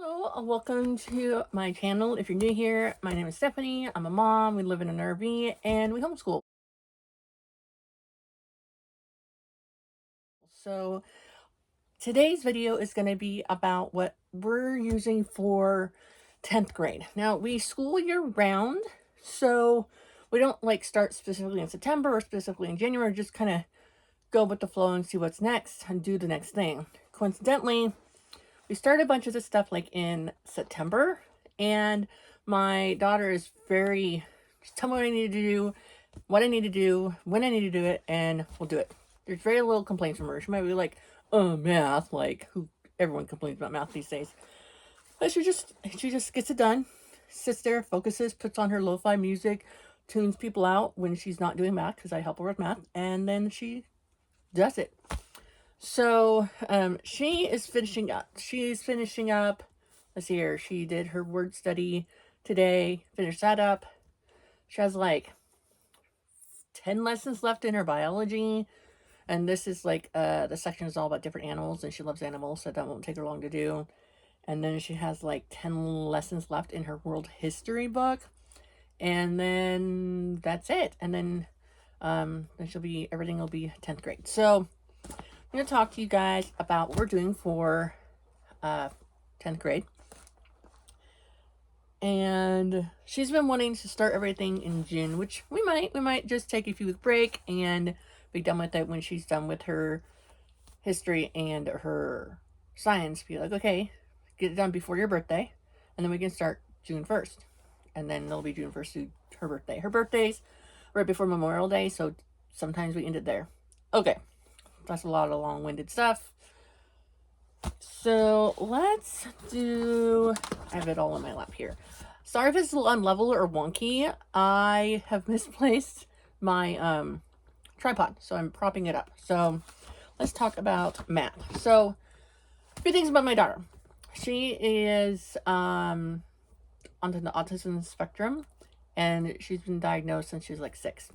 Hello, welcome to my channel. If you're new here, my name is Stephanie. I'm a mom. We live in an RV and we homeschool. So today's video is going to be about what we're using for 10th grade. Now, we school year round, so we don't like start specifically in September or specifically in January, just kind of go with the flow and see what's next and do the next thing. Coincidentally, we started a bunch of this stuff like in September, and my daughter is just tell me what I need to do, what I need to do, when I need to do it, and we'll do it. There's very little complaints from her. She might be like, oh, math, like everyone complains about math these days. But she just gets it done, sits there, focuses, puts on her lo-fi music, tunes people out when she's not doing math, because I help her with math, and then she does it. So, she is finishing up. She's finishing up. Let's see here. She did her word study today. Finished that up. She has like 10 lessons left in her biology. And this is like, the section is all about different animals. And she loves animals, so that won't take her long to do. And then she has like 10 lessons left in her world history book. And then that's it. And then everything will be 10th grade. So, I'm going to talk to you guys about what we're doing for 10th grade. And she's been wanting to start everything in June, which we might just take a few week break and be done with it when she's done with her history and her science. Be like, okay, get it done before your birthday, and then we can start June 1st. And then it'll be June 1st to her birthday. Her birthday's right before Memorial Day, so sometimes we end it there. Okay. That's a lot of long-winded stuff. So let's do, I have it all in my lap here. Sorry if it's a little unlevel or wonky. I have misplaced my tripod, so I'm propping it up. So let's talk about math. So a few things about my daughter. She is onto the autism spectrum, and she's been diagnosed since she was like 6.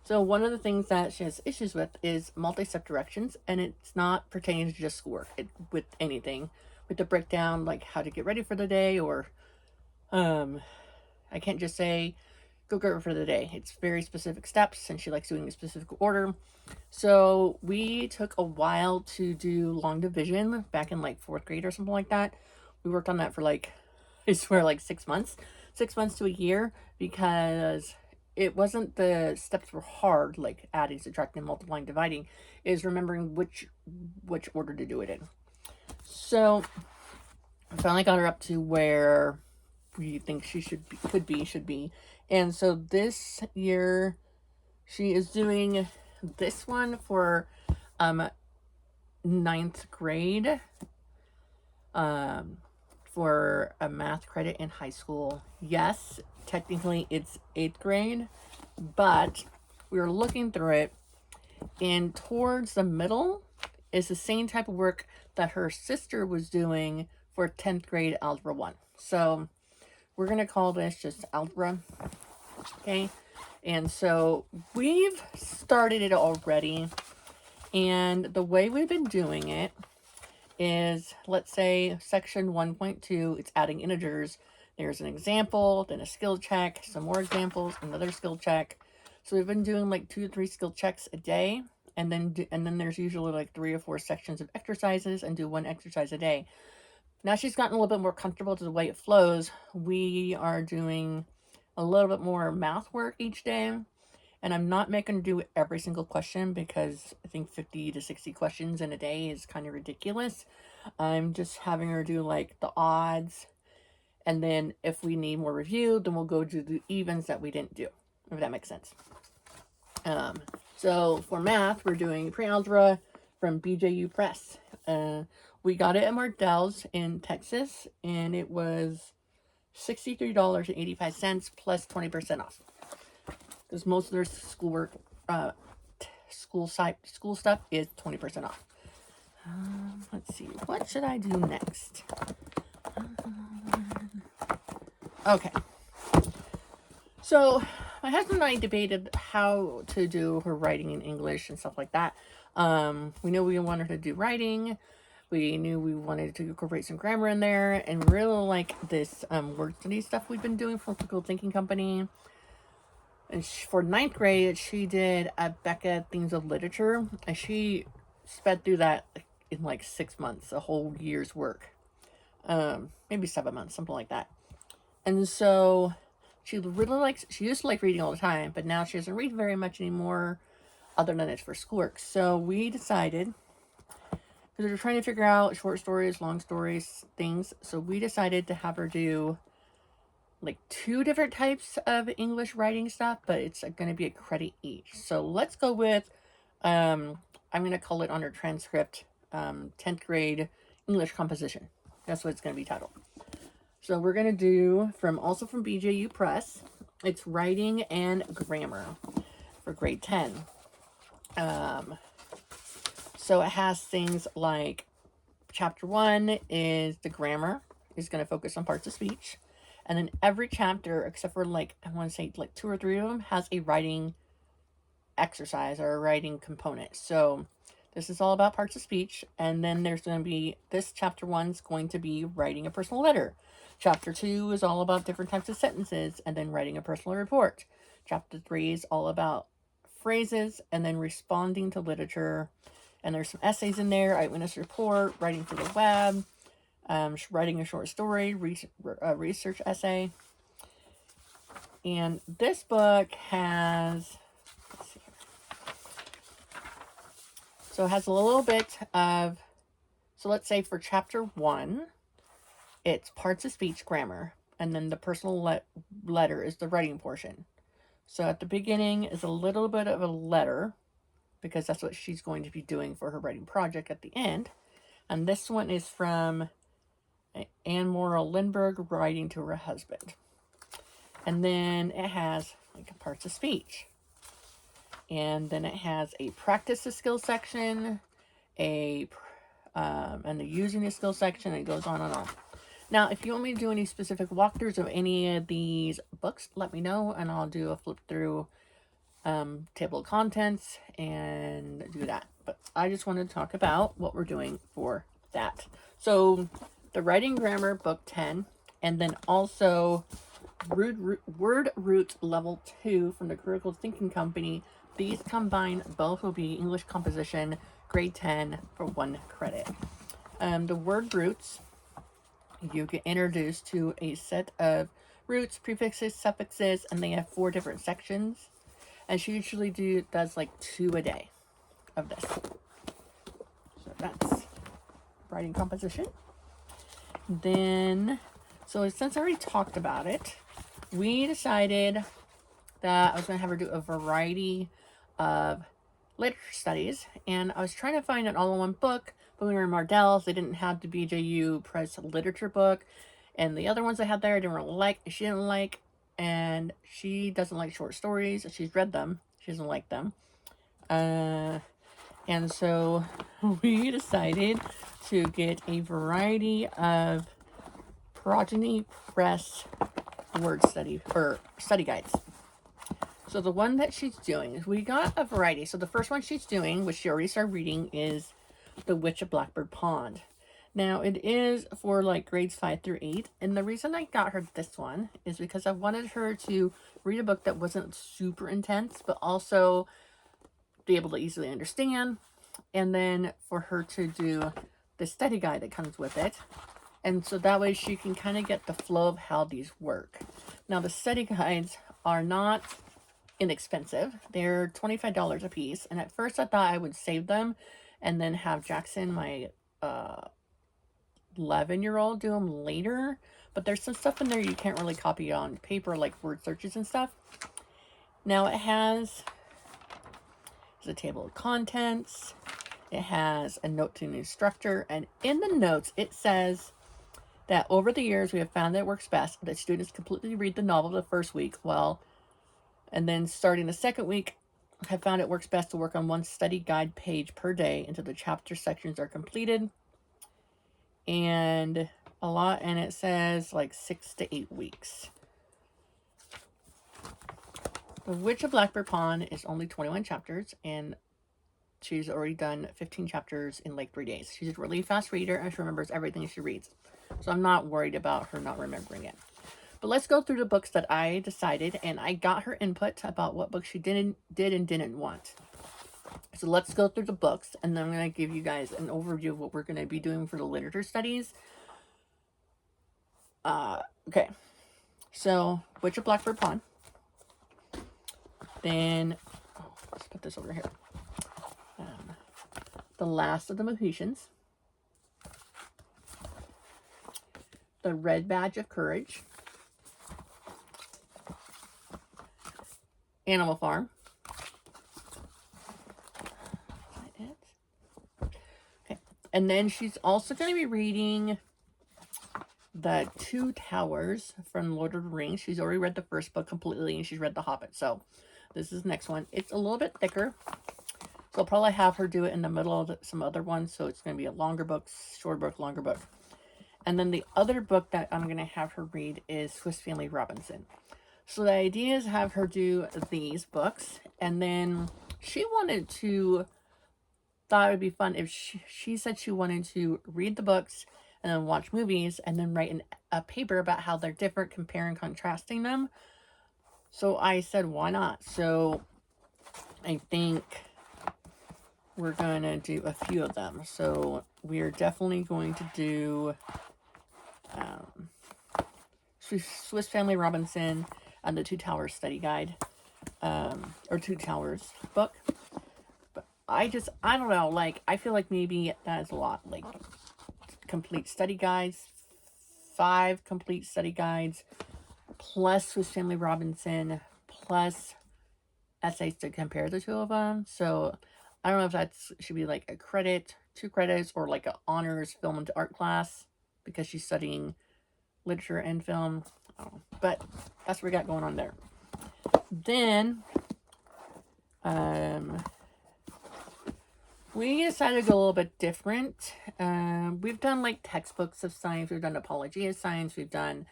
So one of the things that she has issues with is multi-step directions, and it's not pertaining to just schoolwork. With anything, with the breakdown, like how to get ready for the day, or I can't just say go get ready for the day. It's very specific steps, and she likes doing a specific order. So we took a while to do long division back in like 4th grade or something like that. We worked on that for like, I swear, like 6 months to a year, because it wasn't the steps were hard, like adding, subtracting, multiplying, dividing. Is remembering which order to do it in. So I finally got her up to where we think she should be. And so this year she is doing this one for 9th grade for a math credit in high school. Yes, technically it's 8th grade, but we were looking through it, and towards the middle is the same type of work that her sister was doing for 10th grade algebra 1. So we're going to call this just algebra. Okay. And so we've started it already. And the way we've been doing it is, let's say section 1.2, it's adding integers. There's an example, then a skill check, some more examples, another skill check. So we've been doing like 2 to 3 skill checks a day. And then there's usually like 3 or 4 sections of exercises, and do 1 exercise a day. Now she's gotten a little bit more comfortable to the way it flows. We are doing a little bit more math work each day. And I'm not making her do every single question, because I think 50 to 60 questions in a day is kind of ridiculous. I'm just having her do like the odds. And then if we need more review, then we'll go do the evens that we didn't do, if that makes sense. So for math, we're doing pre-algebra from BJU Press. We got it at Martell's in Texas, and it was $63.85 plus 20% off. Because most of their schoolwork, school stuff is 20% off. Let's see, what should I do next? Okay. So my husband and I debated how to do her writing in English and stuff like that. We know we want her to do writing. We knew we wanted to incorporate some grammar in there, and really like this word study stuff we've been doing for Critical Thinking Company. And for 9th grade, she did a Becca Themes of Literature, and she sped through that in like 6 months, a whole year's work. Maybe 7 months, something like that. And so she used to like reading all the time, but now she doesn't read very much anymore, other than it's for schoolwork. So we decided, because we were trying to figure out short stories, long stories, things, so we decided to have her do like 2 different types of English writing stuff, but it's going to be a credit each. So let's go with, I'm going to call it on her transcript, 10th grade English composition. That's what it's going to be titled. So we're going to do also from BJU Press. It's writing and grammar for grade 10. So it has things like chapter 1 is the grammar, is going to focus on parts of speech. And then every chapter, except for like, I want to say like 2 or 3 of them, has a writing exercise or a writing component. So this is all about parts of speech. And then there's going to be, this chapter 1 is going to be writing a personal letter. Chapter 2 is all about different types of sentences and then writing a personal report. Chapter 3 is all about phrases and then responding to literature. And there's some essays in there, eyewitness report, writing for the web, writing a short story, research essay. And this book has, let's see here. So it has a little bit of, so let's say for chapter 1, it's parts of speech, grammar, and then the personal letter is the writing portion. So at the beginning is a little bit of a letter, because that's what she's going to be doing for her writing project at the end. And this one is from Anne Morrow Lindbergh, writing to her husband. And then it has like parts of speech. And then it has a practice the skill section, and the using the skill section. It goes on and on. Now, if you want me to do any specific walkthroughs of any of these books, let me know, and I'll do a flip through table of contents and do that. But I just wanted to talk about what we're doing for that. So the writing grammar book 10, and then also word root level 2 from the Critical Thinking Company. These combined both will be English composition grade 10 for 1 credit. The word roots, you get introduced to a set of roots, prefixes, suffixes, and they have 4 different sections. And she usually does like 2 a day of this. So that's writing composition. Then, so since I already talked about it, we decided that I was going to have her do a variety of literature studies. And I was trying to find an all-in-one book, but we were in Mardell's. They didn't have the BJU Press literature book. And the other ones I had there, I didn't really like. She didn't like. And she doesn't like short stories. She's read them. She doesn't like them. And so we decided to get a variety of Progeny Press word study, or study guides. So the one that she's doing, we got a variety. So the first one she's doing, which she already started reading, is The Witch of Blackbird Pond. Now, it is for like grades 5 through 8. And the reason I got her this one is because I wanted her to read a book that wasn't super intense, but also be able to easily understand. And then for her to do the study guide that comes with it. And so that way she can kind of get the flow of how these work. Now, the study guides are not inexpensive. They're $25 a piece. And at first I thought I would save them and then have Jackson, my 11-year-old, do them later. But there's some stuff in there you can't really copy on paper, like word searches and stuff. Now it has a table of contents. It has a note to the instructor. And in the notes, it says that over the years, we have found that it works best that students completely read the novel the first week, and then starting the second week, have found it works best to work on 1 study guide page per day until the chapter sections are completed. And it says like 6 to 8 weeks. The Witch of Blackbird Pond is only 21 chapters, and She's already done 15 chapters in like 3 days. She's a really fast reader and she remembers everything she reads. So I'm not worried about her not remembering it. But let's go through the books that I decided, and I got her input about what books she did and didn't want. So let's go through the books, and then I'm going to give you guys an overview of what we're going to be doing for the literature studies. Okay. So, Witch of Blackbird Pond. Then, let's put this over here. The Last of the Mohicans. The Red Badge of Courage. Animal Farm. Is that it? Okay. And then she's also going to be reading The Two Towers from Lord of the Rings. She's already read the first book completely, and she's read The Hobbit. So this is the next one. It's a little bit thicker. So I'll probably have her do it in the middle of some other ones. So it's going to be a longer book, short book, longer book. And then the other book that I'm going to have her read is Swiss Family Robinson. So the idea is have her do these books. And then she thought it would be fun if she said she wanted to read the books and then watch movies and then write a paper about how they're different, comparing, contrasting them. So I said, why not? So I think we're going to do a few of them. So we're definitely going to do Swiss Family Robinson and the Two Towers study guide, or Two Towers book. But I don't know, like, I feel like maybe that is a lot. Like, complete study guides, 5 complete study guides, plus Swiss Family Robinson, plus essays to compare the two of them. So I don't know if that should be like a credit, 2 credits, or like an honors film and art class because she's studying literature and film. I don't know. But that's what we got going on there. Then we decided to go a little bit different. We've done like textbooks of science. We've done Apology of Science. We've done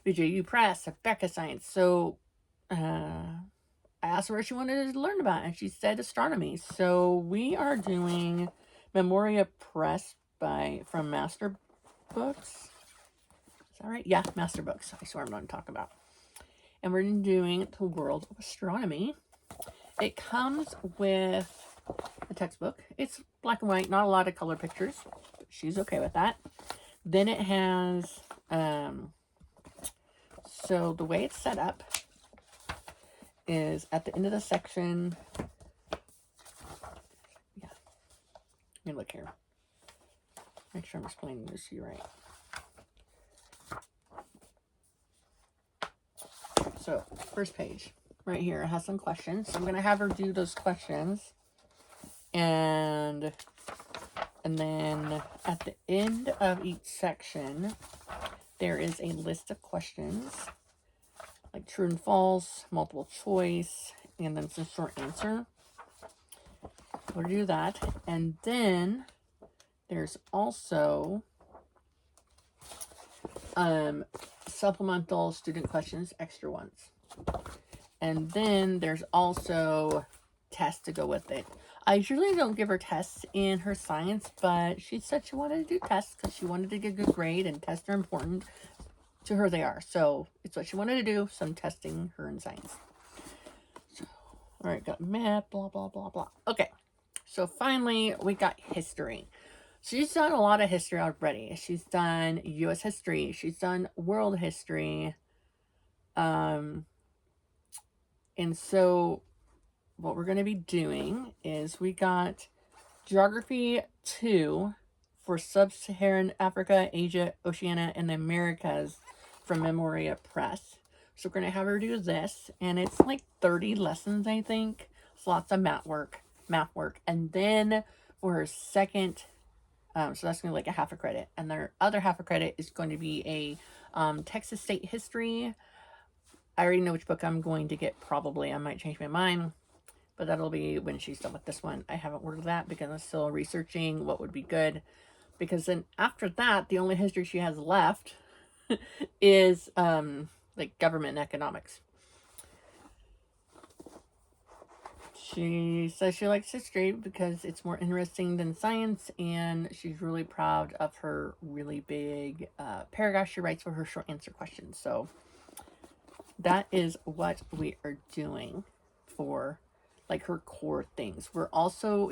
VJU Press, Becca Science. So I asked her what she wanted to learn about, and she said astronomy. So we are doing Memoria Press from Master Books. Is that right? Yeah, Master Books. I swear I'm not talking about. And we're doing The World of Astronomy. It comes with a textbook. It's black and white, not a lot of color pictures. But she's okay with that. Then it has, so the way it's set up is at the end of the section. Yeah. Let me look here. Make sure I'm explaining this to you right. So, first page, right here, it has some questions. So I'm going to have her do those questions. And then at the end of each section, there is a list of questions, like true and false, multiple choice, and then some short answer. We'll do that. And then there's also supplemental student questions, extra ones. And then there's also tests to go with it. I usually don't give her tests in her science, but she said she wanted to do tests because she wanted to get a good grade, and tests are important. To her, they are. So it's what she wanted to do, so I'm testing her in science. So, all right, got math, blah, blah, blah, blah. Okay, so finally, we got history. She's done a lot of history already. She's done U.S. history. She's done world history. And so what we're going to be doing is we got Geography 2 for Sub-Saharan Africa, Asia, Oceania, and the Americas from Memoria Press. So we're going to have her do this, and it's like 30 lessons, I think. It's lots of math work. And then for her second, so that's going to be like a half a credit. And their other half a credit is going to be a Texas State History. I already know which book I'm going to get, probably. I might change my mind. But that'll be when she's done with this one. I haven't ordered that because I'm still researching what would be good. Because then after that, the only history she has left is like government and economics. She says she likes history because it's more interesting than science, and she's really proud of her really big paragraph she writes for her short answer questions. So that is what we are doing for like her core things.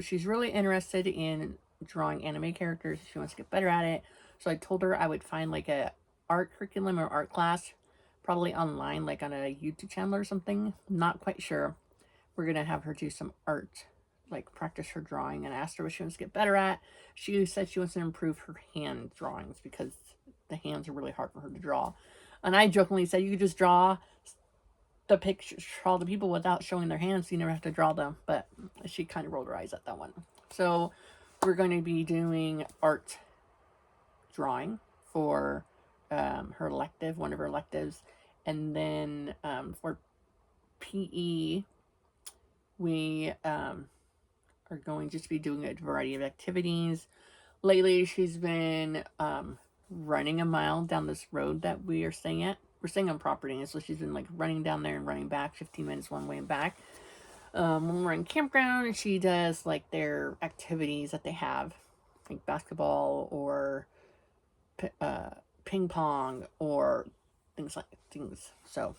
She's really interested in drawing anime characters. She wants to get better at it. So I told her I would find like a art curriculum or art class, probably online, like on a YouTube channel or something. Not quite sure. We're going to have her do some art, like practice her drawing, and asked her what she wants to get better at. She said she wants to improve her hand drawings because the hands are really hard for her to draw. And I jokingly said, you could just draw the pictures, draw the people without showing their hands, so you never have to draw them. But she kind of rolled her eyes at that one. So we're going to be doing art drawing for her elective, one of her electives. And then for PE, we are going just to be doing a variety of activities. Lately, she's been running a mile down this road that we are staying at. We're staying on property, and so she's been like running down there and running back 15 minutes one way and back. When we're in campground, and she does like their activities that they have, like basketball or ping pong or things. So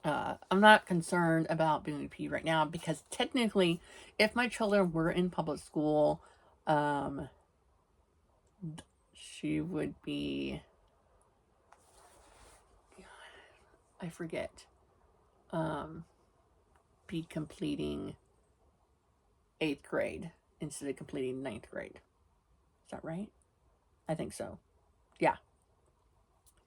I'm not concerned about being a P right now because technically, if my children were in public school, she would be, I forget, be completing 8th grade instead of completing 9th grade. Is that right? I think so. Yeah.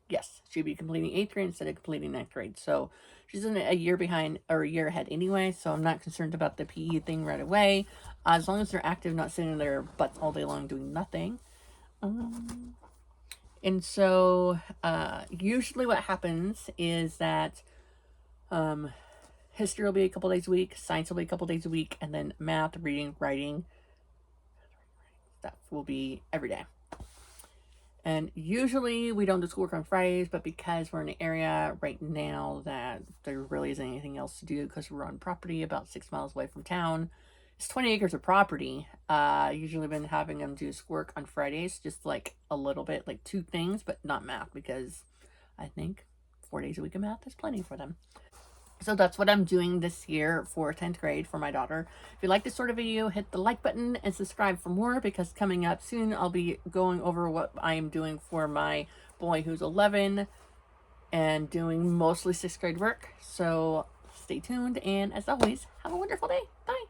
Yes, she'd be completing 8th grade instead of completing 9th grade. So she's in a year behind or a year ahead anyway. So I'm not concerned about the PE thing right away. As long as they're active, not sitting in their butts all day long doing nothing. And so usually what happens is that history will be a couple days a week, science will be a couple days a week, and then math, reading, writing, stuff will be every day. And usually we don't do schoolwork on Fridays, but because we're in an area right now that there really isn't anything else to do because we're on property about 6 miles away from town. It's 20 acres of property. Usually been having them do schoolwork on Fridays, just like a little bit, like 2 things, but not math because I think 4 days a week of math is plenty for them. So that's what I'm doing this year for 10th grade for my daughter. If you like this sort of video, hit the like button and subscribe for more because coming up soon, I'll be going over what I am doing for my boy who's 11 and doing mostly 6th grade work. So stay tuned. And as always, have a wonderful day. Bye.